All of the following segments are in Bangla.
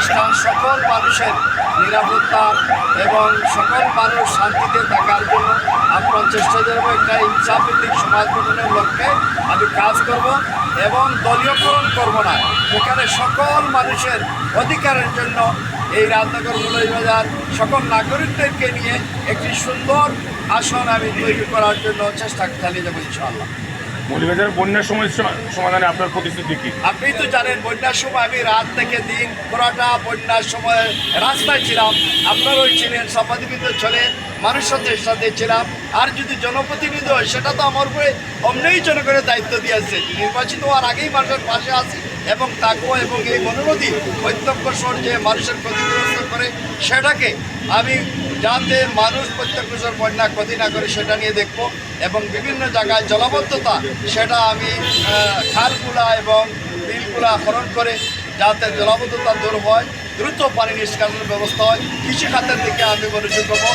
খ্রিস্টান সকল মানুষের নিরাপত্তা এবং সকল মানুষ শান্তিতে থাকার জন্য আপ্রাণ চেষ্টা করব। একটা ইচ্ছাভিত্তিক সমাজ গঠনের লক্ষ্যে আমি কাজ করব এবং দলীয়করণ করব না। এখানে সকল মানুষের অধিকারের জন্য এই রাজনগর মৌলভীবাজার সকল নাগরিকদেরকে নিয়ে একটি সুন্দর আসন আমি তৈরি করার জন্য চেষ্টা চালিয়ে যাবো ইনশাআল্লাহ। মৌলভীবাজার বন্যার সমস্যা সমাধানে আপনার প্রতিশ্রুতি কি? আপনি তো জানেন বন্যার সময় আমি রাত থেকে দিন পুরাটা বন্যার সময় রাস্তায় ছিলাম, আপনারাও ছিলেন, সমাজবিদ ছিলেন, মানুষের সাথে ছিলাম। আর যদি জনপ্রতিনিধি হয় সেটা তো আমার উপরে অমনেই জনগণের দায়িত্ব দিয়েছে। নির্বাচিত হওয়ার আগেই মানুষের পাশে আসি এবং তাকেও এবং এই মনোনদী প্রত্যক্ষস্বর যে মানুষের ক্ষতিগ্রস্ত করে সেটাকে আমি যাতে মানুষ প্রত্যক্ষস্বর বন্যা ক্ষতি না করে সেটা নিয়ে দেখব এবং বিভিন্ন জায়গায় জলাবদ্ধতা সেটা আমি খালগুলা এবং বিলগুলা খনন করে যাতে জলাবদ্ধতা দূর হয়, দ্রুত পানি নিষ্কাশনের ব্যবস্থা হয়। কৃষি খাতের দিকে আমি মনোযোগ দেবো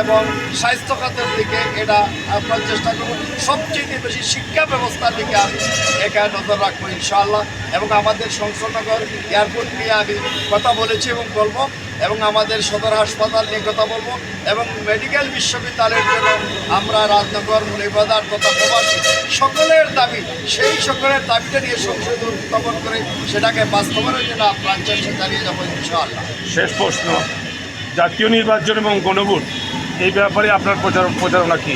এবং স্বাস্থ্য খাতের দিকে এটা আপনার চেষ্টা করবো। সবচেয়ে বেশি শিক্ষা ব্যবস্থার দিকে আমি এখানে নজর রাখবো ইনশাআল্লাহ। এবং আমাদের শমশেরনগর এয়ারপোর্ট নিয়ে আমি কথা বলেছি এবং বলবো, এবং আমাদের সদর হাসপাতাল নিয়ে কথা বলবো, এবং মেডিকেল বিশ্ববিদ্যালয়ের জন্য আমরা রাজনগর মৌলভীবাজার তথা প্রবাসী সকলের দাবি, সেই সকলের দাবিটা নিয়ে সংসদ উত্থাপন করে সেটাকে বাস্তবায়নের জন্য আপনার চেষ্টা চালিয়ে যাবো ইনশাআল্লাহ। শেষ প্রশ্ন, জাতীয় নির্বাচন এবং গণভোট এই ব্যাপারে আপনার প্রচারণা কি?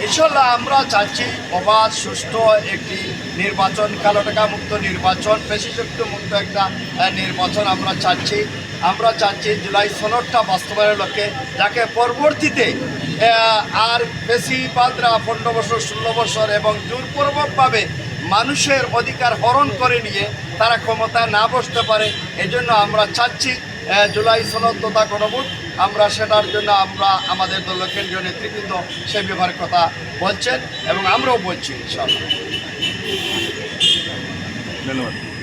ইনশাল্লাহ আমরা চাচ্ছি অবাধ সুষ্ঠু একটি নির্বাচন, কালো টাকা মুক্ত নির্বাচন, পেশিযুক্ত মুক্ত একটা নির্বাচন আমরা চাচ্ছি জুলাই সনদটা বাস্তবায়নের লক্ষ্যে, যাকে পরবর্তীতে আর বেশি বাদরা 15 বছর 16 বছর এবং জোরপূর্বকভাবে মানুষের অধিকার হরণ করে নিয়ে তারা ক্ষমতায় না বসতে পারে। এজন্য আমরা চাচ্ছি জুলাই সনদ তথা গণভোট, আমরা সেটার জন্য আমরা আমাদের দলীয় কেন্দ্রীয় নেতৃবৃন্দ সে ব্যাপারে কথা বলছেন এবং আমরাও বলছি ইনশাআল্লাহ। ধন্যবাদ।